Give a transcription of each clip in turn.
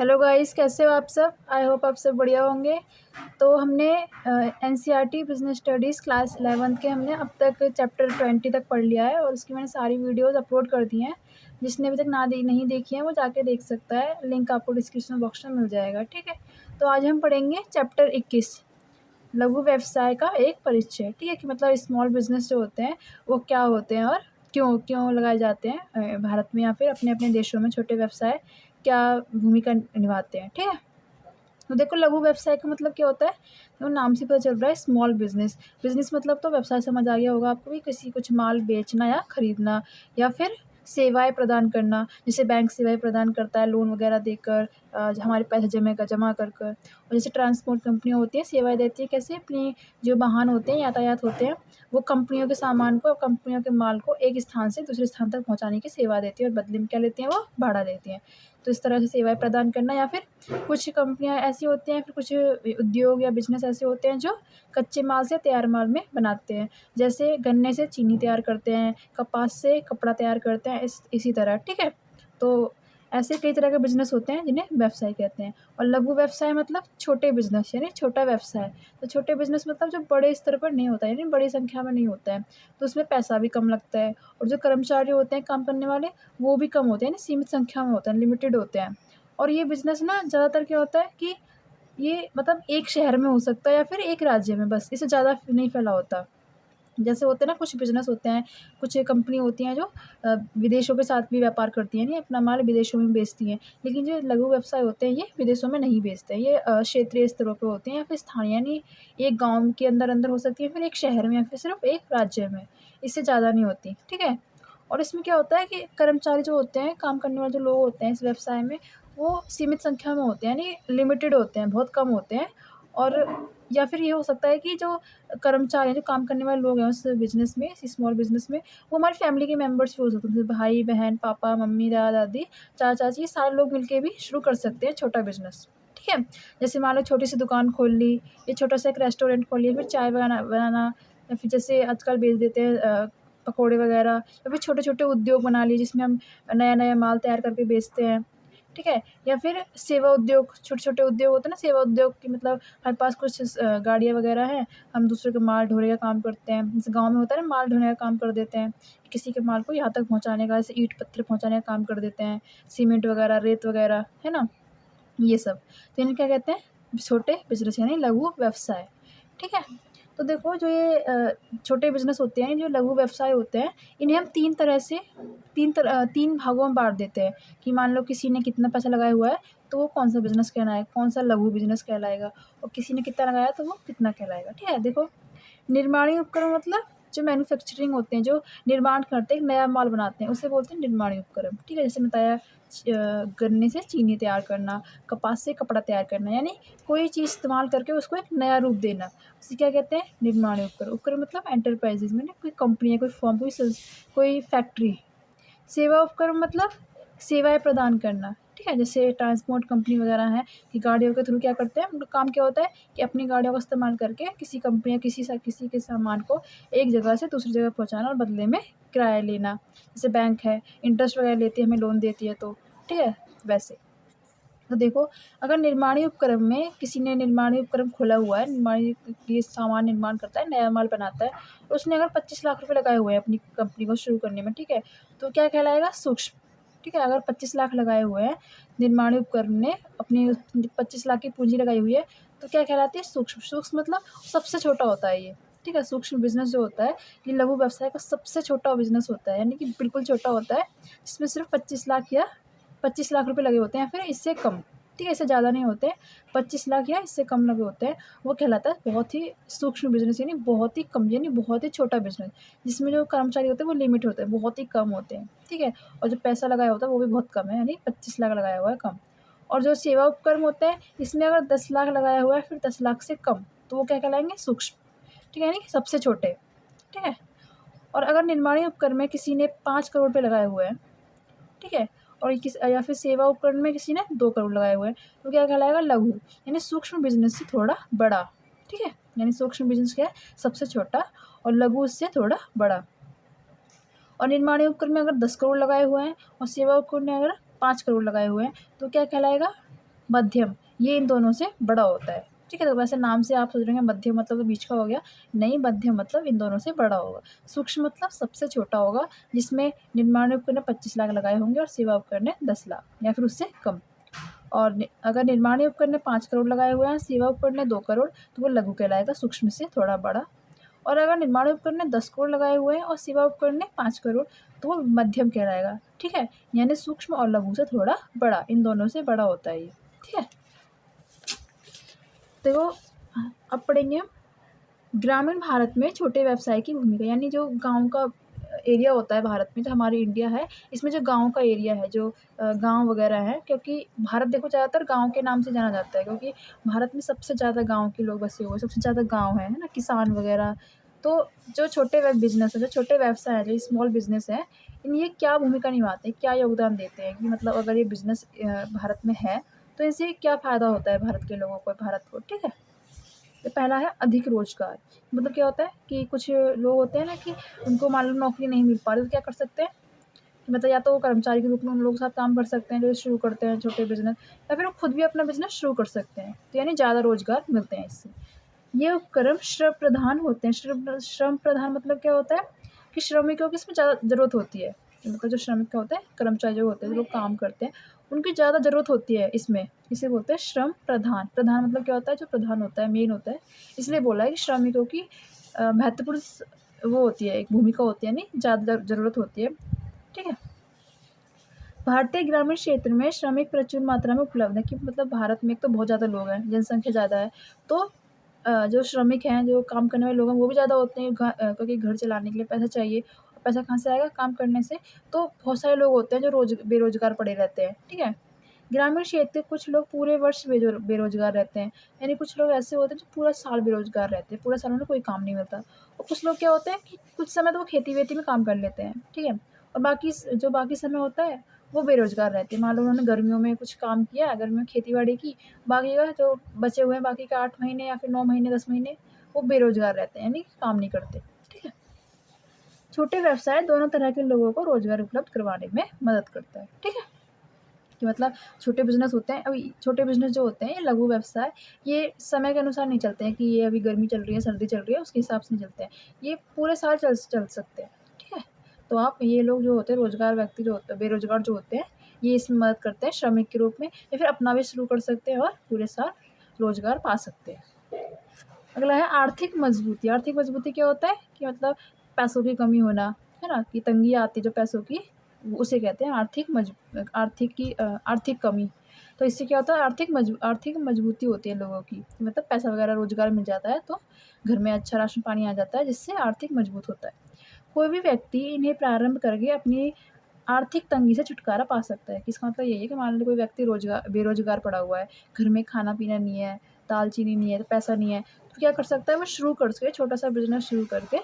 Hello guys, कैसे हो आप सब। आई होप आप सब बढ़िया होंगे। तो हमने NCERT business studies class 11th के हमने अब तक चैप्टर 20 तक पढ़ लिया है और उसकी मैंने सारी वीडियोस अपलोड कर दी हैं। जिसने अभी तक नहीं देखी है वो जाके देख सकता है, लिंक आपको डिस्क्रिप्शन बॉक्स में मिल जाएगा। ठीक है, तो आज हम पढ़ेंगे चैप्टर 21, लघु व्यवसाय का एक परिचय। ठीक है, कि मतलब स्मॉल बिजनेस जो होते हैं वो क्या होते हैं और क्यों क्यों लगाए जाते हैं भारत में या फिर अपने अपने देशों में। छोटे व्यवसाय क्या भूमिका निभाते हैं। ठीक है, तो देखो लघु व्यवसाय का मतलब क्या होता है, तो नाम से पता चल रहा है स्मॉल बिजनेस। बिजनेस मतलब तो व्यवसाय समझ आ गया होगा आपको भी, किसी कुछ माल बेचना या खरीदना या फिर सेवाएं प्रदान करना। जैसे बैंक सेवाएं प्रदान करता है लोन वगैरह देकर, हमारे पैसे जमा कर कर। और जैसे ट्रांसपोर्ट कंपनियां होती हैं सेवाएं देती हैं, कैसे अपनी जो वाहन होते हैं यातायात होते हैं वो कंपनियों के सामान को, कंपनियों के माल को एक स्थान से दूसरे स्थान तक पहुंचाने की सेवा देती है और बदले में क्या लेती हैं, वो भाड़ा देती हैं। तो इस तरह से सेवाएं प्रदान करना। या फिर कुछ कंपनियां ऐसी होती हैं, फिर कुछ उद्योग या बिजनेस ऐसे होते हैं जो कच्चे माल से तैयार माल में बनाते हैं। जैसे गन्ने से चीनी तैयार करते हैं, कपास से कपड़ा तैयार करते हैं, इसी तरह। ठीक है, तो ऐसे कई तरह के बिजनेस होते हैं जिन्हें व्यवसाय कहते हैं। और लघु व्यवसाय मतलब छोटे बिजनेस यानी छोटा व्यवसाय। तो छोटे बिजनेस मतलब जो बड़े स्तर पर नहीं होता है, यानी बड़ी संख्या में नहीं होता है, तो उसमें पैसा भी कम लगता है। और जो कर्मचारी होते हैं काम करने वाले वो भी कम होते हैं, यानी सीमित संख्या में होते हैं, लिमिटेड होते हैं। और ये बिज़नेस ना ज़्यादातर क्या होता है कि ये मतलब एक शहर में हो सकता है या फिर एक राज्य में, बस इससे ज़्यादा नहीं फैला होता। जैसे होते हैं ना कुछ बिज़नेस होते हैं, कुछ कंपनी होती हैं जो विदेशों के साथ भी व्यापार करती हैं, यानी अपना माल विदेशों में बेचती हैं। लेकिन जो लघु व्यवसाय होते हैं ये विदेशों में नहीं बेचते हैं, ये क्षेत्रीय स्तरों पे होते हैं या फिर स्थानीय, यानी एक गाँव के अंदर हो सकती है, फिर एक शहर में या फिर सिर्फ एक राज्य में, इससे ज़्यादा नहीं होती। ठीक है, और इसमें क्या होता है कि कर्मचारी जो होते हैं, काम करने वाले जो लोग होते हैं इस व्यवसाय में, वो सीमित संख्या में होते हैं, यानी लिमिटेड होते हैं, बहुत कम होते हैं। और या फिर ये हो सकता है कि जो कर्मचारी हैं, जो काम करने वाले लोग हैं उस बिज़नेस में, इस स्मॉल बिज़नेस में, वो हमारी फैमिली के मेंबर्स भी हो सकते हैं। जैसे भाई बहन, पापा मम्मी, दादा दादी, चाचा चाची, सारे लोग मिलके भी शुरू कर सकते हैं छोटा बिज़नेस। ठीक है, जैसे मान लो छोटी सी दुकान खोल ली, या छोटा सा एक रेस्टोरेंट खोल लिया, फिर चाय बनाना बनाना, या फिर जैसे आजकल बेच देते हैं पकौड़े वगैरह, या फिर छोटे छोटे उद्योग बना लिए जिसमें हम नया नया माल तैयार करके बेचते हैं। ठीक है, या फिर सेवा उद्योग, छोटे-छोटे उद्योग होते हैं ना, सेवा उद्योग की मतलब हमारे पास कुछ गाड़ियाँ वगैरह हैं, हम दूसरों के माल ढोने का काम करते हैं। जैसे गाँव में होता है ना, माल ढोने का काम कर देते हैं, किसी के माल को यहाँ तक पहुँचाने का, जैसे ईंट पत्थर पहुँचाने का काम कर देते हैं, सीमेंट वगैरह, रेत वगैरह, है ना? ये सब। तो इन्हें क्या कहते हैं? छोटे बिज़नेस यानी लघु व्यवसाय। ठीक है? तो देखो जो ये छोटे बिज़नेस होते हैं, जो लघु व्यवसाय होते हैं, इन्हें हम 3 तरह से 3 भागों में बाँट देते हैं। कि मान लो किसी ने कितना पैसा लगाया हुआ है, तो वो कौन-सा बिज़नेस कहलाएगा, कौन-सा लघु बिज़नेस कहलाएगा, और किसी ने कितना लगाया तो वो कितना कहलाएगा। ठीक है? देखो, निर्माणी उपकरण मतलब जो मैन्युफैक्चरिंग होते हैं, जो निर्माण करते हैं, एक नया माल बनाते हैं, उसे बोलते हैं निर्माणी उपकरण। ठीक है? जैसे बताया गन्ने से चीनी तैयार करना, कपास से कपड़ा तैयार करना, यानी कोई चीज़ इस्तेमाल करके उसको एक नया रूप देना, उसे क्या कहते हैं? निर्माणी उपकरण। उपकरण मतलब एंटरप्राइज़ेज़ में ना, कोई कंपनी है, कोई फर्म, कोई फैक्ट्री। सेवा उपकरण मतलब सेवाएँ प्रदान करना। ठीक है? जैसे ट्रांसपोर्ट कंपनी वगैरह हैं, कि गाड़ियों के थ्रू क्या करते हैं, उनका काम क्या होता है कि अपनी गाड़ियों का इस्तेमाल करके किसी कंपनी या किसी के सामान को एक जगह से दूसरी जगह पहुँचाना और बदले में किराया लेना। जैसे बैंक है, इंटरेस्ट वगैरह लेती है, हमें लोन देती है तो, ठीक है? वैसे। तो देखो, अगर निर्माणी उपक्रम में किसी ने निर्माणी उपक्रम खोला हुआ है, निर्माणी ये सामान निर्माण करता है, नया माल बनाता है, और उसने अगर 25 लाख रुपए लगाए हुए हैं अपनी कंपनी को शुरू करने में, ठीक है? तो क्या कहलाएगा? सूक्ष्म। ठीक है? अगर 25 लाख लगाए हुए हैं, निर्माणी उपक्रम ने अपनी 25 लाख की पूँजी लगाई हुई है, तो क्या कहलाती है? सूक्ष्म। सूक्ष्म मतलब सबसे छोटा होता है ये। ठीक है? सूक्ष्म बिज़नेस जो होता है, ये लघु व्यवसाय का सबसे छोटा बिज़नेस होता है, यानी कि बिल्कुल छोटा होता है, जिसमें सिर्फ़ 25 लाख या 25 लाख रुपए लगे होते हैं, या फिर इससे कम। ठीक है? इससे ज़्यादा नहीं होते, 25 लाख या इससे कम लगे होते हैं, वो कहलाता है बहुत ही सूक्ष्म बिज़नेस, यानी बहुत ही कम, यानी बहुत ही छोटा बिज़नेस, जिसमें जो कर्मचारी होते हैं वो लिमिट होते हैं, बहुत ही कम होते हैं। ठीक है? और जो पैसा लगाया होता है वो भी बहुत कम है, यानी 25 लाख लगाया हुआ है, कम। और जो सेवा उपक्रम होते हैं, इसमें अगर 10 लाख लगाया हुआ है, फिर 10 लाख से कम, तो वो क्या कहलाएँगे? सूक्ष्म। ठीक है? यानी सबसे छोटे। ठीक है? और अगर निर्माणी उपक्रम में किसी ने 5 करोड़ रुपए लगाए हुए हैं, ठीक है? और या फिर सेवा उपकरण में किसी ने 2 करोड़ लगाए हुए हैं, तो क्या कहलाएगा? लघु, यानी सूक्ष्म बिज़नेस से थोड़ा बड़ा। ठीक है? यानी सूक्ष्म बिज़नेस क्या है? सबसे छोटा, और लघु उससे थोड़ा बड़ा। और निर्माणी उपकरण में अगर 10 करोड़ लगाए हुए हैं और सेवा उपकरण में अगर 5 करोड़ लगाए हुए हैं, तो क्या कहलाएगा? मध्यम ये इन दोनों से बड़ा होता है। ठीक है, तो वैसे नाम से आप सोच रहे हैं मध्यम मतलब तो बीच का हो गया, नहीं, मध्यम मतलब इन दोनों से बड़ा होगा। सूक्ष्म मतलब सबसे छोटा होगा, जिसमें निर्माण उपकरण ने 25 लाख लगाए होंगे और सेवा उपकरण ने 10 लाख या फिर उससे कम। और अगर निर्माणी उपकरण ने 5 करोड़ लगाए हुए हैं, सेवा उपकरण ने 2 करोड़, तो वो लघु कहलाएगा, सूक्ष्म से थोड़ा बड़ा। और अगर निर्माण उपकरण ने 10 करोड़ लगाए हुए हैं और सेवा उपकरण ने 5 करोड़, तो वो मध्यम कहलाएगा। ठीक है, यानी सूक्ष्म और लघु से थोड़ा बड़ा, इन दोनों से बड़ा होता है ये। ठीक है, देखो अब पढ़ेंगे हम ग्रामीण भारत में छोटे व्यवसाय की भूमिका, यानी जो गांव का एरिया होता है भारत में, जो हमारी इंडिया है, इसमें जो गांव का एरिया है, जो गांव वगैरह है, क्योंकि भारत देखो ज़्यादातर गांव के नाम से जाना जाता है, क्योंकि भारत में सबसे ज़्यादा गांव के लोग बसे हुए, सबसे ज़्यादा गांव है ना, किसान वगैरह। तो जो छोटे बिजनेस है, जो छोटे व्यवसाय है, जो स्मॉल बिजनेस है, इन ये क्या भूमिका निभाते हैं, क्या योगदान देते हैं, कि मतलब अगर ये बिजनेस भारत में है तो इससे क्या फ़ायदा होता है भारत के लोगों को, भारत को। ठीक है, तो पहला है अधिक रोजगार। मतलब क्या होता है कि कुछ लोग होते हैं ना कि उनको मान लो नौकरी नहीं मिल पा रही, तो क्या कर सकते हैं कि मतलब या तो वो कर्मचारी के रूप में उन लोगों के साथ काम कर सकते हैं जो शुरू करते हैं छोटे बिजनेस, या फिर वो खुद भी अपना बिजनेस शुरू कर सकते हैं, तो यानी ज़्यादा रोजगार मिलते हैं इससे। ये उपक्रम श्रम प्रधान होते हैं। श्रम प्रधान मतलब क्या होता है कि श्रमिकों की इसमें ज़्यादा ज़रूरत होती है। मतलब जो श्रमिक का होता है, कर्मचारी जो होते हैं, जो लोग काम करते हैं, उनकी ज़्यादा ज़रूरत होती है इसमें, इसे बोलते हैं श्रम प्रधान। प्रधान मतलब क्या होता है, जो प्रधान होता है, मेन होता है, इसलिए बोला है कि श्रमिकों की महत्वपूर्ण वो होती है, एक भूमिका होती है, यानी ज़्यादा ज़रूरत होती है। ठीक है, भारतीय ग्रामीण क्षेत्र में श्रमिक प्रचुर मात्रा में उपलब्ध है, कि मतलब भारत में एक तो बहुत ज़्यादा लोग हैं, जनसंख्या ज़्यादा है, तो जो श्रमिक हैं, जो काम करने वाले लोग हैं, वो भी ज़्यादा होते हैं, क्योंकि घर चलाने के लिए पैसा चाहिए, और पैसा कहाँ से आएगा, काम करने से। तो बहुत सारे लोग होते हैं जो बेरोज़गार पड़े रहते हैं। ठीक है, ग्रामीण क्षेत्र के कुछ लोग पूरे वर्ष बेरोज़गार रहते हैं, यानी कुछ लोग ऐसे होते हैं जो पूरा साल बेरोज़गार रहते हैं, पूरा साल उन्हें कोई काम नहीं मिलता। और कुछ लोग क्या होते हैं कि कुछ समय तो वो खेती-वेती में काम कर लेते हैं, ठीक है? और बाकी समय होता है, वो बेरोज़गार रहते हैं। मान लो उन्होंने गर्मियों में कुछ काम किया, गर्मियों में खेती-बाड़ी की, बाकी का जो बचे हुए हैं, बाकी के 8 महीने या फिर 9 महीने, 10 महीने, वो बेरोज़गार रहते हैं, यानी काम नहीं करते, ठीक है? छोटे व्यवसाय दोनों तरह के लोगों को रोज़गार उपलब्ध करवाने में मदद करता है, ठीक है? कि मतलब छोटे बिज़नेस होते हैं, अभी छोटे बिज़नेस जो होते हैं, ये लघु व्यवसाय, ये समय के अनुसार नहीं चलते हैं कि ये अभी गर्मी चल रही है, सर्दी चल रही है, उसके हिसाब से नहीं चलते हैं। ये पूरे साल चल सकते हैं, ठीक है? तो आप ये लोग जो होते हैं, रोज़गार व्यक्ति जो होते हैं, बेरोज़गार जो होते हैं, ये इसमें मदद करते हैं श्रमिक के रूप में, या फिर अपना भी शुरू कर सकते हैं और पूरे साल रोज़गार पा सकते हैं। अगला है आर्थिक मजबूती। आर्थिक मजबूती क्या होता है कि मतलब पैसों की कमी होना, है ना? कि तंगी आती है जो पैसों की, उसे कहते हैं आर्थिक कमी। तो इससे क्या होता है, आर्थिक मजबूती होती है लोगों की, मतलब पैसा वगैरह रोज़गार मिल जाता है, तो घर में अच्छा राशन पानी आ जाता है, जिससे आर्थिक मजबूत होता है। कोई भी व्यक्ति इन्हें प्रारंभ करके अपनी आर्थिक तंगी से छुटकारा पा सकता है। कि इसका मतलब यही है कि मान लो कोई व्यक्ति बेरोज़गार पड़ा हुआ है, घर में खाना-पीना नहीं है, दाल-चीनी नहीं है, तो पैसा नहीं है, तो क्या कर सकता है, वो शुरू कर सके, छोटा-सा बिज़नेस शुरू करके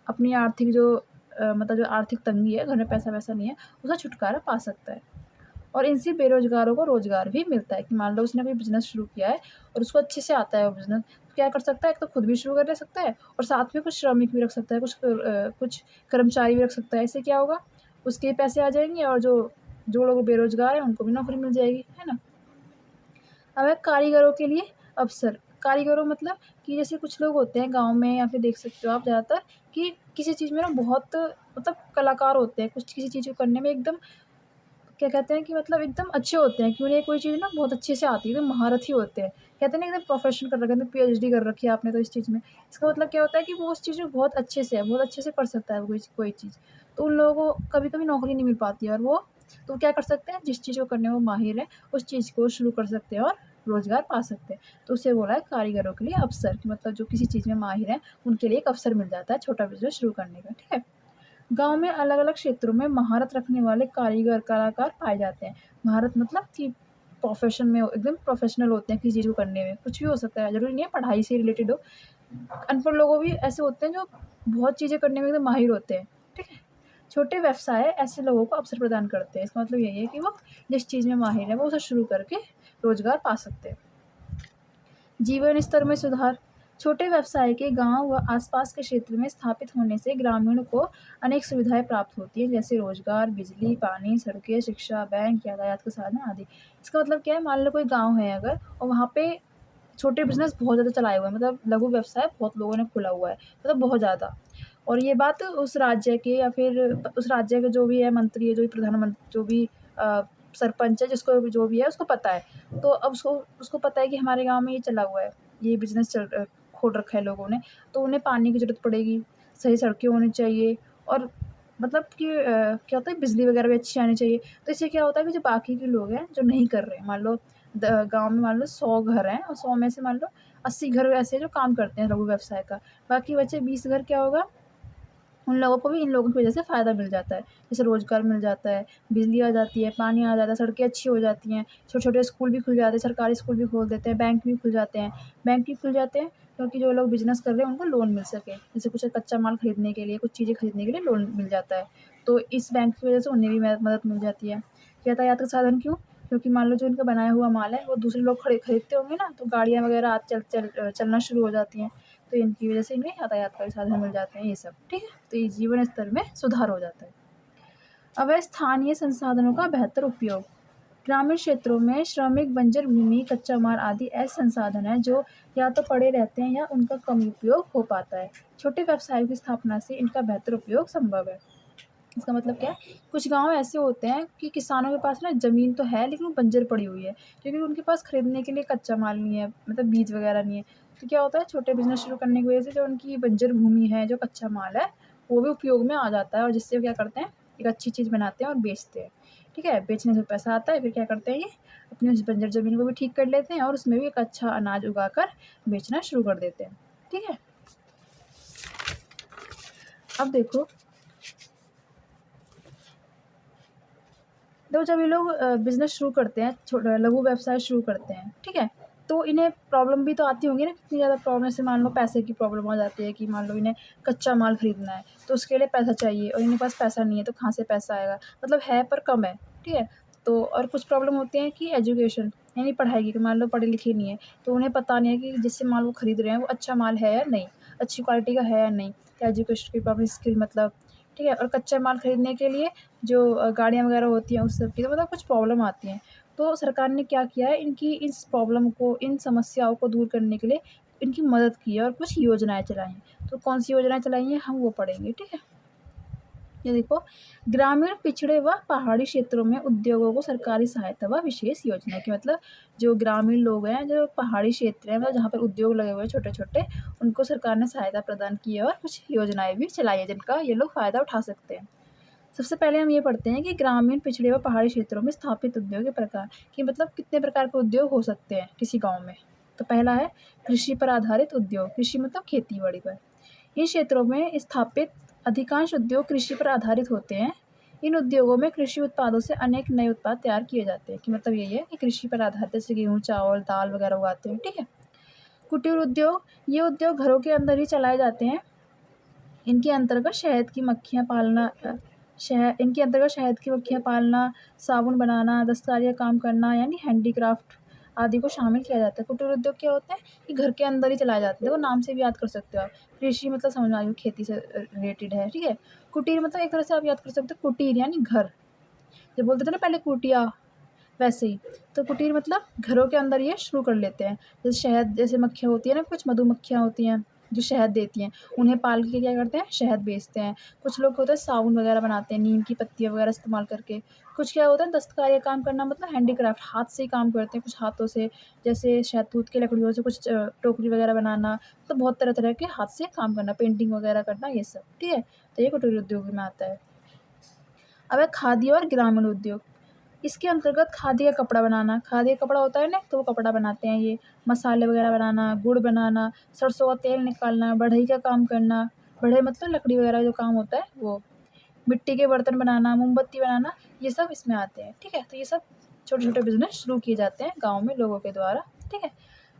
अपनी आर्थिक जो मतलब जो आर्थिक तंगी है, घर में पैसा-वैसा नहीं है, उससे छुटकारा पा सकता है। और इनसे बेरोज़गारों को रोज़गार भी मिलता है, कि मान लो उसने कोई बिज़नेस शुरू किया है और उसको अच्छे से आता है वो बिज़नेस, तो क्या कर सकता है, एक तो खुद भी शुरू कर ले सकता है और साथ में कुछ श्रमिक भी रख सकता है, कुछ कर्मचारी भी रख सकता है। इससे क्या होगा, उसके पैसे आ जाएँगे और जो जो लोग बेरोज़गार हैं, उनको भी नौकरी मिल जाएगी, है ना? अब है कारीगरों के लिए अवसर। कारीगरों मतलब कि जैसे कुछ लोग होते हैं गाँव में, या फिर देख सकते हो आप ज़्यादातर कि किसी चीज़ में ना बहुत मतलब कलाकार होते हैं, कुछ किसी चीज़ को करने में एकदम क्या कहते हैं कि मतलब एकदम अच्छे होते हैं, कि उन्हें कोई चीज़ ना बहुत अच्छे से आती है, एकदम महारथी होते हैं। कहते हैं ना एकदम प्रोफ़ेशन कर रखा है, एकदम पीएचडी कर रखी है आपने तो इस चीज़ में। इसका मतलब क्या होता है कि वो उस चीज़ में बहुत अच्छे से है, बहुत अच्छे से कर सकता है वो कोई चीज़। तो उन लोगों को कभी-कभी नौकरी नहीं मिल पाती है, और वो तो क्या कर सकते हैं, जिस चीज़ को करने में वो माहिर हैं, उस चीज़ को शुरू कर सकते हैं और रोज़गार पा सकते हैं। तो उसे बोला है कारीगरों के लिए अवसर, कि मतलब जो किसी चीज़ में माहिर हैं, उनके लिए एक अवसर मिल जाता है छोटा बिज़नेस शुरू करने का, ठीक है? गाँव में अलग-अलग क्षेत्रों में महारत रखने वाले कलाकार पाए जाते हैं। महारत मतलब कि प्रोफ़ेशन में एकदम प्रोफ़ेशनल होते हैं किसी चीज़ को करने में, कुछ भी हो सकता है, ज़रूरी नहीं है पढ़ाई से रिलेटेड हो। अनपढ़ लोग भी ऐसे होते हैं जो बहुत चीज़ें करने में एकदम माहिर होते हैं, ठीक है? छोटे व्यवसाय ऐसे लोगों को अवसर प्रदान करते हैं। इसका मतलब यही है कि वो जिस चीज़ में माहिर है, वो उसे शुरू करके रोज़गार पा सकते हैं। जीवन स्तर में सुधार। छोटे व्यवसाय के गांव व आसपास के क्षेत्र में स्थापित होने से ग्रामीणों को अनेक सुविधाएं प्राप्त होती हैं, जैसे रोजगार, बिजली, पानी, सड़कें, शिक्षा, बैंक, यातायात के साधन आदि। इसका मतलब क्या है, मान लो कोई गांव है अगर, और वहाँ पे छोटे बिजनेस बहुत ज़्यादा चलाए हुए हैं, मतलब लघु व्यवसाय बहुत लोगों ने खोला हुआ है, मतलब बहुत ज़्यादा। और ये बात उस राज्य के या फिर उस राज्य के जो भी है मंत्री है, जो भी प्रधानमंत्री, जो भी सरपंच है, जिसको जो भी है उसको पता है। तो अब उसको उसको पता है कि हमारे गांव में ये चला हुआ है, ये बिज़नेस खोल रखा है लोगों ने, तो उन्हें पानी की ज़रूरत पड़ेगी, सही सड़कें होनी चाहिए, और मतलब कि क्या होता है, बिजली वगैरह भी अच्छी आनी चाहिए। तो इससे क्या होता है कि जो बाकी के लोग हैं जो नहीं कर रहे हैं, मान लो गांव में मान लो 100 घर हैं, और 100 में से मान लो 80 घर ऐसे हैं जो काम करते हैं लघु व्यवसाय का, बाकी बचे 20 घर, क्या होगा, उन लोगों को भी इन लोगों की वजह से फ़ायदा मिल जाता है। जैसे रोज़गार मिल जाता है, बिजली आ जाती है, पानी आ जाता है, सड़कें अच्छी हो जाती हैं, छोटे-छोटे स्कूल भी खुल जाते हैं, सरकारी स्कूल भी खोल देते हैं, बैंक भी खुल जाते हैं। बैंक भी खुल जाते हैं क्योंकि जो लोग बिज़नेस कर रहे हैं उनको लोन मिल सके। जैसे कुछ कच्चा माल खरीदने के लिए, कुछ चीज़ें खरीदने के लिए लोन मिल जाता है। तो इस बैंक की वजह से उन्हें भी मदद मिल जाती है। यातायात का साधन क्यों? क्योंकि मान लो जो इनका बनाया हुआ माल है वो दूसरे लोग खरीदते होंगे ना, तो गाड़ियाँ वगैरह आज चलना शुरू हो जाती हैं। तो इनकी वजह से इन्हें यातायात का भी साधन मिल जाते हैं, ये सब, ठीक है? तो ये जीवन स्तर में सुधार हो जाता है। अब है स्थानीय संसाधनों का बेहतर उपयोग। ग्रामीण क्षेत्रों में श्रमिक, बंजर भूमि, कच्चा माल आदि ऐसे संसाधन हैं जो या तो पड़े रहते हैं या उनका कम उपयोग हो पाता है। छोटे व्यवसायों की स्थापना से इनका बेहतर उपयोग संभव है। इसका मतलब क्या है, कुछ गाँव ऐसे होते हैं कि किसानों के पास ना ज़मीन तो है लेकिन वो बंजर पड़ी हुई है, क्योंकि उनके पास खरीदने के लिए कच्चा माल नहीं है, मतलब बीज वगैरह नहीं है। तो क्या होता है, छोटे बिज़नेस शुरू करने की वजह से जो उनकी बंजर भूमि है, जो कच्चा माल है, वो भी उपयोग में आ जाता है, और जिससे वो क्या करते हैं, एक अच्छी चीज़ बनाते हैं और बेचते हैं। ठीक है? बेचने से पैसा आता है, फिर क्या करते हैं ये, अपनी उस बंजर ज़मीन को भी ठीक कर लेते हैं और उसमें भी एक अच्छा अनाज उगाकर बेचना शुरू कर देते हैं। ठीक है? अब देखो, तो जब ये लोग बिज़नेस शुरू करते हैं, छोटा लघु व्यवसाय शुरू करते हैं, ठीक है? तो इन्हें प्रॉब्लम भी तो आती होंगी ना, कितनी ज़्यादा प्रॉब्लम, जैसे मान लो पैसे की प्रॉब्लम आ जाती है कि मान लो इन्हें कच्चा माल खरीदना है, तो उसके लिए पैसा चाहिए और इनके पास पैसा नहीं है, तो कहाँ से पैसा आएगा? मतलब है पर कम है, ठीक है? तो और कुछ प्रॉब्लम होती हैं कि एजुकेशन, यानी पढ़ाई की, कि मान लो पढ़े लिखे नहीं है, तो उन्हें पता नहीं है कि जिससे माल वो खरीद रहे हैं वो अच्छा माल है या नहीं, अच्छी क्वालिटी का है या नहीं, या एजुकेशन की प्रॉब्लम, स्किल मतलब, ठीक है? और कच्चा माल खरीदने के लिए जो गाड़ियाँ वगैरह होती हैं उस सब की, तो मतलब कुछ प्रॉब्लम आती हैं। तो सरकार ने क्या किया है, इनकी इस प्रॉब्लम को, इन समस्याओं को दूर करने के लिए इनकी मदद की है और कुछ योजनाएँ चलाई हैं। तो कौन-सी योजनाएँ चलाई हैं, हम वो पढ़ेंगे, ठीक है? ये देखो, ग्रामीण, पिछड़े व पहाड़ी क्षेत्रों में उद्योगों को सरकारी सहायता व विशेष योजना की, मतलब जो ग्रामीण लोग हैं, जो पहाड़ी क्षेत्र हैं, मतलब जहाँ पर उद्योग लगे हुए हैं छोटे-छोटे, उनको सरकार ने सहायता प्रदान की है और कुछ योजनाएँ भी चलाई हैं जिनका ये लोग फ़ायदा उठा सकते हैं। सबसे पहले हम ये पढ़ते हैं कि ग्रामीण, पिछड़े व पहाड़ी क्षेत्रों में स्थापित उद्योग के प्रकार, कि मतलब कितने प्रकार के उद्योग हो सकते हैं किसी गाँव में। तो पहला है कृषि पर आधारित उद्योग, कृषि मतलब खेती-बाड़ी पर। इन क्षेत्रों में स्थापित अधिकांश उद्योग कृषि पर आधारित होते हैं। इन उद्योगों में कृषि उत्पादों से अनेक नए उत्पाद तैयार किए जाते हैं, कि मतलब यही है कि कृषि पर आधारित, जैसे गेहूँ, चावल, दाल वगैरह उगाते हैं, ठीक है? कुटीर उद्योग, ये उद्योग घरों के अंदर ही चलाए जाते हैं। इनके अंतर्गत शहद की मक्खियाँ पालना इनके अंतर्गत शहद की मक्खियाँ पालना, साबुन बनाना, दस्तकारी का काम करना, यानी हैंडीक्राफ्ट आदि को शामिल किया जाता है। कुटीर उद्योग क्या होते हैं, कि घर के अंदर ही चलाए जाते हैं। देखो, नाम से भी याद कर सकते हो आप। कृषि मतलब समझ में आ गई, खेती से रिलेटेड है, ठीक है? कुटीर मतलब एक तरह से आप याद कर सकते हो, कुटीर यानी घर। जब बोलते थे ना पहले कुटिया, वैसे ही। तो कुटीर मतलब घरों के अंदर ये शुरू कर लेते हैं। जैसे शहद, जैसे मक्खियाँ होती हैं ना, कुछ मधुमक्खियाँ होती हैं जो शहद देती हैं, उन्हें पाल के क्या करते हैं, शहद बेचते हैं। कुछ लोग होते हैं साबुन वगैरह बनाते हैं, नीम की पत्तियाँ वगैरह इस्तेमाल करके। कुछ क्या होता है, दस्तकारी का काम करना, मतलब हैंडीक्राफ्ट, हाथ से ही काम करते हैं, कुछ हाथों से, जैसे शहतूत की लकड़ियों से कुछ टोकरी वगैरह बनाना, तो बहुत तरह-तरह के हाथ से काम करना, पेंटिंग वगैरह करना, ये सब, ठीक है? तो ये कुटीर उद्योग में आता है। अब है खादी और ग्रामीण उद्योग। इसके अंतर्गत खादी का कपड़ा बनाना, खादी का कपड़ा होता है ना, तो वो कपड़ा बनाते हैं ये। मसाले वगैरह बनाना, गुड़ बनाना, सरसों का तेल निकालना, बढ़ई का काम करना, बढ़ई मतलब लकड़ी वगैरह जो काम होता है वो। मिट्टी के बर्तन बनाना, मोमबत्ती बनाना, ये सब इसमें आते हैं, ठीक है? तो ये सब छोटे-छोटे बिज़नेस शुरू किए जाते हैं गाँव में लोगों के द्वारा, ठीक है?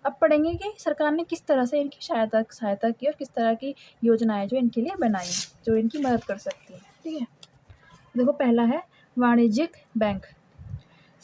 अब पढ़ेंगे कि सरकार ने किस तरह से इनकी सहायता सहायता की और किस तरह की योजनाएँ जो इनके लिए बनाई, जो इनकी मदद कर सकती हैं, ठीक है? देखो, पहला है वाणिज्यिक बैंक।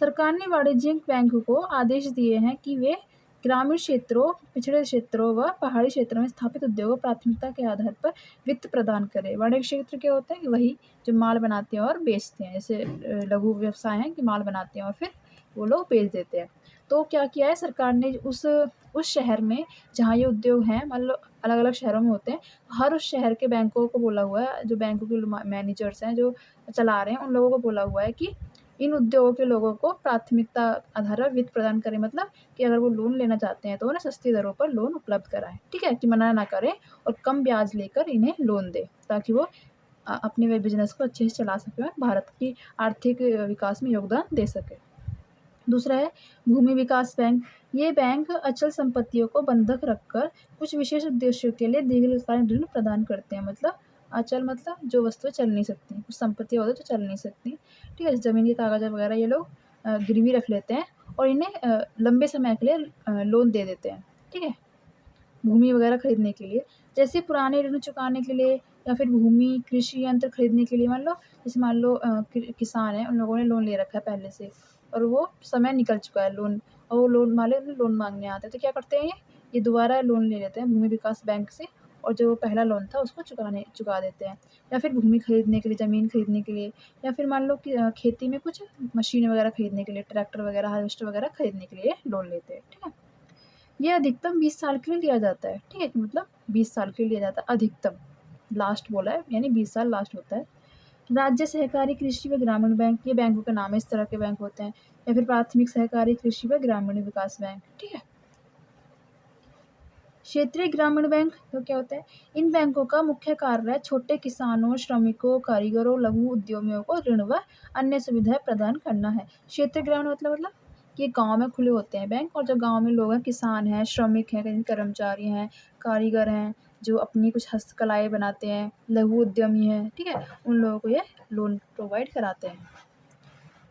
सरकार ने वाणिज्यिक बैंक को आदेश दिए हैं कि वे ग्रामीण क्षेत्रों, पिछड़े क्षेत्रों व पहाड़ी क्षेत्रों में स्थापित उद्योगों को प्राथमिकता के आधार पर वित्त प्रदान करे। वाणिज्य क्षेत्र क्या होते हैं कि वही जो माल बनाते हैं और बेचते हैं, जैसे लघु व्यवसाय हैं कि माल बनाते हैं और फिर वो लोग बेच देते हैं। तो क्या किया है सरकार ने, उस शहर में जहाँ ये उद्योग हैं, मान लो अलग-अलग शहरों में होते हैं, हर उस शहर के बैंकों को बोला हुआ है, जो बैंकों के मैनेजर्स हैं, जो चला रहे हैं, उन लोगों को बोला हुआ है कि इन उद्योगों के लोगों को प्राथमिकता आधार पर वित्त प्रदान करें, मतलब कि अगर वो लोन लेना चाहते हैं तो उन्हें सस्ती दरों पर लोन उपलब्ध कराएँ, ठीक है? कि मना ना करें और कम ब्याज लेकर इन्हें लोन दें, ताकि वो अपने वे बिज़नेस को अच्छे से चला सकें और भारत की आर्थिक विकास में योगदान दे सकें। दूसरा है भूमि विकास बैंक। ये बैंक अचल संपत्तियों को बंधक रखकर कुछ विशेष उद्देश्यों के लिए दीर्घकालीन ऋण प्रदान करते हैं। मतलब अचल मतलब जो वस्तुएं चल नहीं सकती, कुछ संपत्तियाँ होती हैं जो चल नहीं सकती, ठीक है? ज़मीन के कागज़ वगैरह ये लोग गिरवी रख लेते हैं और इन्हें लंबे समय के लिए लोन दे देते हैं, ठीक है? भूमि वगैरह खरीदने के लिए, जैसे पुराने ऋण चुकाने के लिए या फिर भूमि, कृषि यंत्र खरीदने के लिए। मान लो किसान हैं, उन लोगों ने लोन ले रखा है पहले से और वो समय निकल चुका है लोन, और वो लोन वाले उन्हें लोन माँगने आते हैं, तो क्या करते हैं ये दोबारा लोन ले लेते हैं भूमि विकास बैंक से और जो पहला लोन था उसको चुका देते हैं। या फिर भूमि खरीदने के लिए, ज़मीन खरीदने के लिए, या फिर मान लो कि खेती में कुछ मशीन वगैरह खरीदने के लिए, ट्रैक्टर वगैरह, हार्वेस्टर वगैरह खरीदने के लिए लोन लेते हैं, ठीक है? ये अधिकतम 20 साल के लिए लिया जाता है, ठीक है? मतलब 20 साल के लिए लिया जाता है अधिकतम, लास्ट बोला है, यानी 20 साल लास्ट होता है। राज्य सहकारी कृषि व ग्रामीण बैंक, ये बैंकों का नाम है, इस तरह के बैंक होते हैं। या फिर प्राथमिक सहकारी कृषि व ग्रामीण विकास बैंक, ठीक है? क्षेत्रीय ग्रामीण बैंक तो क्या होता है, इन बैंकों का मुख्य कार्य है छोटे किसानों, श्रमिकों, कारीगरों, लघु उद्यमियों को ऋण व अन्य सुविधाएं प्रदान करना है। क्षेत्रीय ग्रामीण मतलब ये गांव में खुले होते हैं बैंक, और जो गांव में लोग हैं, किसान हैं, श्रमिक हैं, कहीं कर्मचारी हैं, कारीगर हैं, जो अपनी कुछ हस्तकलाएँ बनाते हैं, लघु उद्यमी हैं, ठीक है? उन लोगों को ये लोन प्रोवाइड कराते हैं।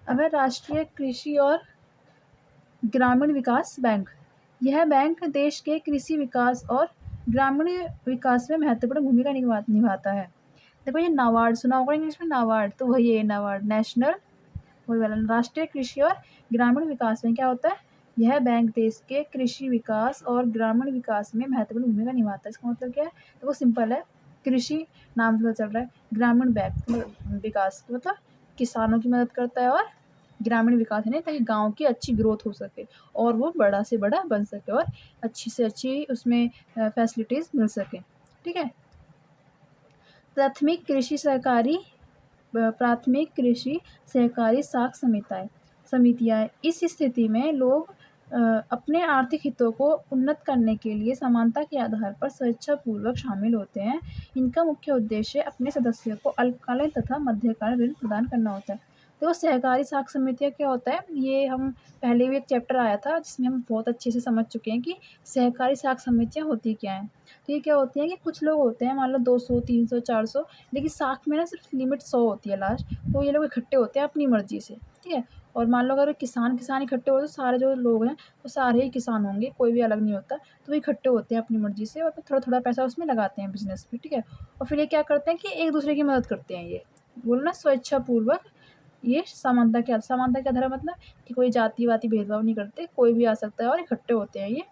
अब है राष्ट्रीय कृषि और ग्रामीण विकास बैंक। यह बैंक देश के कृषि विकास और ग्रामीण विकास में महत्वपूर्ण भूमिका निभाता है। देखो ये नाबार्ड सुना होगा इंग्लिश में, नाबार्ड, तो वही है नाबार्ड, नेशनल वही वाला राष्ट्रीय कृषि और ग्रामीण विकास में क्या होता है, यह बैंक देश के कृषि विकास और ग्रामीण विकास में महत्वपूर्ण भूमिका निभाता है। इसका मतलब क्या है, देखो सिंपल है, कृषि नाम से पता चल रहा है, ग्रामीण बैंक विकास मतलब किसानों की मदद करता है, और ग्रामीण विकास है ना, ताकि गाँव की अच्छी ग्रोथ हो सके और वो बड़ा से बड़ा बन सके और अच्छी से अच्छी उसमें फैसिलिटीज़ मिल सके, ठीक है? प्राथमिक कृषि सहकारी साख समितियाँ, इस स्थिति में लोग अपने आर्थिक हितों को उन्नत करने के लिए समानता के आधार पर स्वेच्छापूर्वक शामिल होते हैं। इनका मुख्य उद्देश्य अपने सदस्यों को अल्पकालीन तथा मध्यकालीन ऋण प्रदान करना होता है। तो सहकारी साख समितियाँ क्या होता है, ये हम पहले भी एक चैप्टर आया था जिसमें हम बहुत अच्छे से समझ चुके हैं कि सहकारी साख समितियाँ होती क्या हैं। तो ये क्या होती हैं कि कुछ लोग होते हैं, मान लो 200, 300, 400, लेकिन साख में ना सिर्फ लिमिट 100 होती है लास्ट, तो ये लोग इकट्ठे होते हैं अपनी मर्ज़ी से, ठीक है? और मान लो अगर किसान इकट्ठे होते, तो सारे जो लोग हैं वो सारे ही किसान होंगे, कोई भी अलग नहीं होता, तो वो इकट्ठे होते हैं अपनी मर्ज़ी से और फिर थोड़ा-थोड़ा पैसा उसमें लगाते हैं बिज़नेस में, ठीक है? और फिर ये क्या करते हैं कि एक-दूसरे की मदद करते हैं, ये बोलो ना स्वेच्छापूर्वक, ये समानता के आधार मतलब कि कोई जाति-वाति भेदभाव नहीं करते, कोई भी आ सकता है और इकट्ठे होते हैं ये,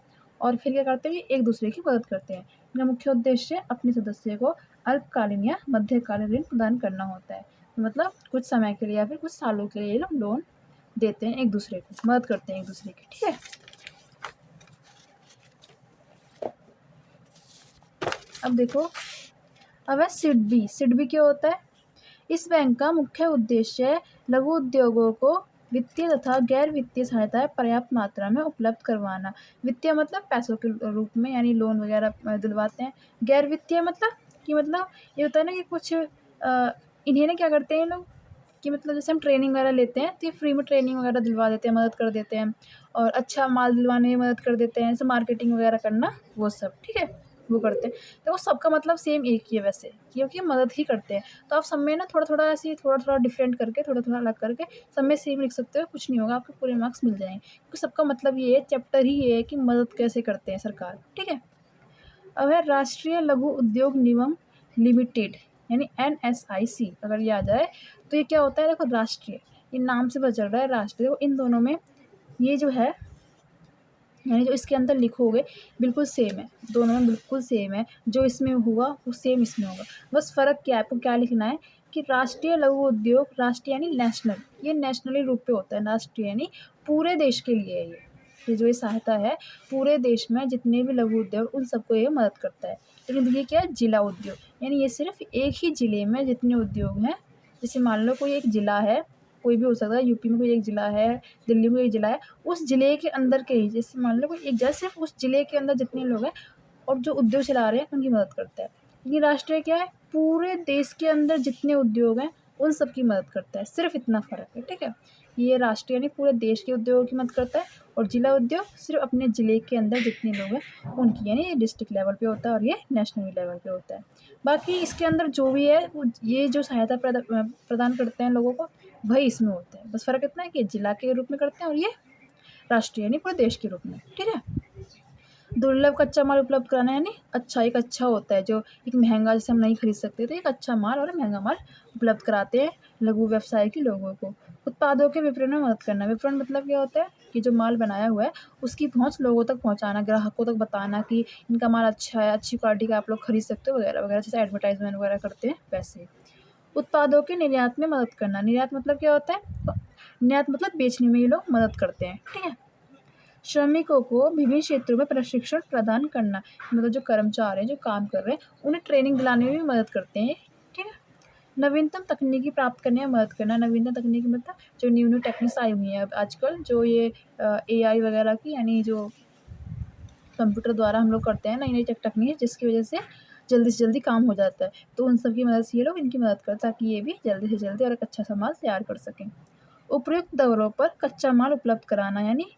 और फिर क्या करते हैं कि एक-दूसरे की मदद करते हैं। इनका मुख्य उद्देश्य अपने सदस्य को अल्पकालीन या मध्यकालीन ऋण प्रदान करना होता है। मतलब कुछ समय के लिए या फिर कुछ सालों के लिए ये लोग लोन देते हैं एक-दूसरे को, मदद करते हैं एक-दूसरे की, ठीक है? अब देखो, अब है सिडबी। सिडबी क्या होता है? इस बैंक का मुख्य उद्देश्य लघु उद्योगों को वित्तीय तथा गैर वित्तीय सहायता पर्याप्त मात्रा में उपलब्ध करवाना। वित्तीय मतलब पैसों के रूप में, यानी लोन वगैरह दिलवाते हैं। गैर वित्तीय मतलब कि मतलब ये होता है ना कि कुछ इन्हें ना क्या करते हैं ये लोग कि मतलब जैसे हम ट्रेनिंग वगैरह लेते हैं तो ये फ्री में ट्रेनिंग वगैरह दिलवा देते हैं, मदद कर देते हैं, और अच्छा माल दिलवाने में मदद कर देते हैं, जैसे मार्केटिंग वगैरह करना, वो सब, ठीक है? वो करते हैं। तो वो सबका मतलब सेम एक ही है वैसे, क्योंकि मदद ही करते हैं। तो आप सब में ना थोड़ा-थोड़ा ऐसे थोड़ा-थोड़ा डिफरेंट करके, थोड़ा-थोड़ा अलग करके सब में सेम लिख सकते हो, कुछ नहीं होगा, आपको पूरे मार्क्स मिल जाएँगे। क्योंकि सबका मतलब ये है, चैप्टर ही ये है कि मदद कैसे करते हैं सरकार, ठीक है? अब है राष्ट्रीय लघु उद्योग निगम लिमिटेड, यानी NSIC अगर ये आ जाए तो ये क्या होता है, देखो राष्ट्रीय, ये नाम से पता चल रहा है राष्ट्रीय। देखो इन दोनों में ये जो है यानी जो इसके अंदर लिखोगे बिल्कुल सेम है, दोनों में बिल्कुल सेम है, जो इसमें हुआ वो सेम इसमें होगा। बस फ़र्क क्या है, आपको क्या लिखना है कि राष्ट्रीय लघु उद्योग, राष्ट्रीय यानी नेशनल, ये नेशनली रूप पे होता है, राष्ट्रीय यानी पूरे देश के लिए है ये जो ये सहायता है पूरे देश में जितने भी लघु उद्योग उन सबको ये मदद करता है। लेकिन ये क्या है, जिला उद्योग, यानी ये सिर्फ एक ही ज़िले में जितने उद्योग हैं, जैसे मान लो कोई एक ज़िला है, कोई भी हो सकता है, यूपी में कोई एक ज़िला है, दिल्ली में कोई एक ज़िला है, उस ज़िले के अंदर के ही, जैसे मान लो कोई एक ज़िला, सिर्फ उस ज़िले के अंदर जितने लोग हैं और जो उद्योग चला रहे हैं उनकी मदद करता है। ये राष्ट्रीय क्या है, पूरे देश के अंदर जितने उद्योग हैं उन सब की मदद करता है, सिर्फ इतना फ़र्क है, ठीक है। ये राष्ट्रीय यानी पूरे देश के उद्योगों की मदद करता है, और जिला उद्योग सिर्फ अपने ज़िले के अंदर जितने लोग हैं उनकी, यानी ये डिस्ट्रिक्ट लेवल पे होता है और ये नेशनल लेवल पे होता है। बाकी इसके अंदर जो भी है वो ये जो सहायता प्रदान करते हैं लोगों को, वही इसमें होता है। बस फ़र्क इतना है कि जिला के रूप में करते हैं और ये राष्ट्रीय यानी पूरे देश के रूप में, ठीक है। दुर्लभ कच्चा माल उपलब्ध कराना यानी एक अच्छा होता है जो एक महंगा, जैसे हम नहीं खरीद सकते, तो एक अच्छा माल और महंगा माल उपलब्ध कराते हैं लघु व्यवसाय के लोगों को। उत्पादों के विपणन में मदद करना, विपणन मतलब क्या होता है कि जो माल बनाया हुआ है उसकी पहुंच लोगों तक पहुंचाना, ग्राहकों तक बताना कि इनका माल अच्छा है, अच्छी क्वालिटी का आप लोग खरीद सकते हो वगैरह वगैरह, जैसे एडवर्टाइजमेंट वगैरह करते हैं वैसे। उत्पादों के निर्यात में मदद करना, निर्यात मतलब क्या होता है, निर्यात मतलब बेचने में ये लोग मदद करते हैं, ठीक है। श्रमिकों को विभिन्न क्षेत्रों में प्रशिक्षण प्रदान करना, मतलब जो कर्मचारी हैं जो काम कर रहे हैं उन्हें ट्रेनिंग दिलाने में भी मदद करते हैं, ठीक है। नवीनतम तकनीकी प्राप्त करने में मदद करना, नवीनतम तकनीकी मतलब जो न्यू न्यू टेक्निक्स आई हुई हैं अब आजकल, जो ये AI वगैरह की, यानी जो कंप्यूटर द्वारा हम लोग करते हैं नई नई टेक्निक, जिसकी वजह से जल्दी से जल्दी काम हो जाता है, तो उन सब की मदद से ये लोग इनकी मदद करते हैं ताकि ये भी जल्दी से जल्दी और एक अच्छा सा माल तैयार कर सकें। उपयुक्त दरों पर कच्चा माल उपलब्ध कराना, यानी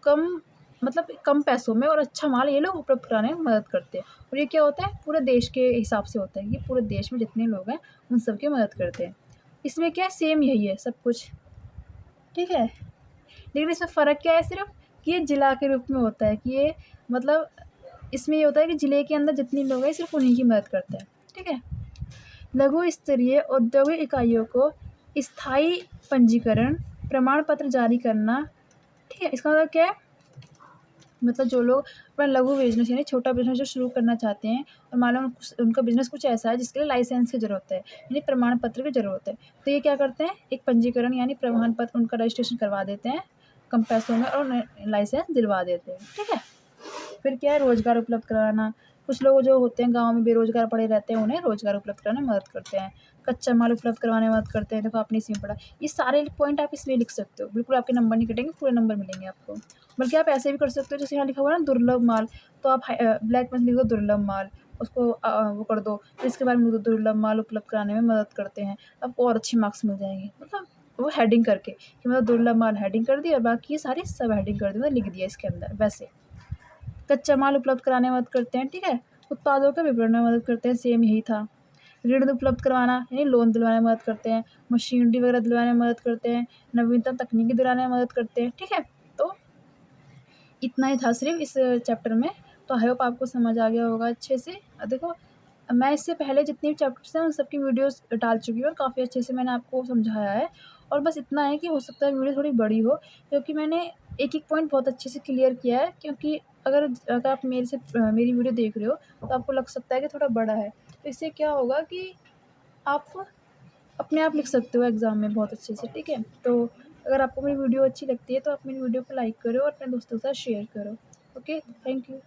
कम मतलब कम पैसों में और अच्छा माल ये लोग उपलब्ध कराने में मदद करते हैं। और ये क्या होता है, पूरे देश के हिसाब से होता है, ये पूरे देश में जितने लोग हैं उन सब की मदद करते हैं। इसमें क्या है, सेम यही है सब कुछ, ठीक है। लेकिन इसमें फ़र्क क्या है सिर्फ, कि ये जिला के रूप में होता है, कि ये मतलब इसमें ये होता है कि ज़िले के अंदर जितने लोग हैं सिर्फ उन्हीं की मदद करता है, ठीक है। लघु स्तरीय औद्योगिक इकाइयों को स्थायी पंजीकरण प्रमाण पत्र जारी करना, ठीक है। इसका मतलब क्या है, मतलब जो लोग अपना लघु बिजनेस यानी छोटा बिजनेस जो शुरू करना चाहते हैं और मान लो उनका बिजनेस कुछ ऐसा है जिसके लिए लाइसेंस की ज़रूरत है, यानी प्रमाण पत्र की ज़रूरत है, तो ये क्या करते हैं, एक पंजीकरण यानी प्रमाण पत्र उनका रजिस्ट्रेशन करवा देते हैं कम पैसों में और लाइसेंस दिलवा देते हैं, ठीक है। फिर क्या है, रोज़गार उपलब्ध कराना, कुछ लोग जो होते हैं गाँव में बेरोज़गार पड़े रहते हैं उन्हें रोज़गार उपलब्ध कराने में मदद करते हैं। कच्चा माल उपलब्ध करवाने में मदद करते हैं, देखो आपने इसमें पढ़ा, ये सारे पॉइंट आप इसमें लिख सकते हो, बिल्कुल आपके नंबर नहीं कटेंगे, पूरे नंबर मिलेंगे आपको। बल्कि आप ऐसे भी कर सकते हो, जैसे यहाँ लिखा हुआ है ना दुर्लभ माल, तो आप ब्लैक में लिख दो दुर्लभ माल, उसको वो कर दो, फिर इसके बारे में लिख दो दुर्लभ माल उपलब्ध कराने में मदद करते हैं, आपको और अच्छे मार्क्स मिल जाएंगे। मतलब वो हेडिंग करके कि मतलब दुर्लभ माल हेडिंग कर दी और बाकी ये सारी सब हेडिंग कर दी, मतलब लिख दिया इसके अंदर वैसे। कच्चा माल उपलब्ध कराने में मदद करते हैं, ठीक है। उत्पादों के विपणन में मदद करते हैं, सेम यही था। ऋण उपलब्ध करवाना यानी लोन दिलवाने में मदद करते हैं, मशीनरी वगैरह दिलवाने में मदद करते हैं, नवीनतम तकनीकी दिलाने में मदद करते हैं, ठीक है। तो इतना ही था सिर्फ इस चैप्टर में, तो आई होप आपको समझ आ गया होगा अच्छे से। देखो मैं इससे पहले जितने भी चैप्टर्स हैं उन सबकी वीडियोस डाल चुकी हूँ और काफ़ी अच्छे से मैंने आपको समझाया है, और बस इतना है कि हो सकता है वीडियो थोड़ी बड़ी हो, क्योंकि मैंने एक एक पॉइंट बहुत अच्छे से क्लियर किया है, क्योंकि अगर आप मेरी वीडियो देख रहे हो तो आपको लग सकता है कि थोड़ा बड़ा है, तो इससे क्या होगा कि आप अपने आप लिख सकते हो एग्ज़ाम में बहुत अच्छे से, ठीक है। तो अगर आपको मेरी वीडियो अच्छी लगती है तो आप मेरी वीडियो को लाइक करो और अपने दोस्तों के साथ शेयर करो। Okay, thank you.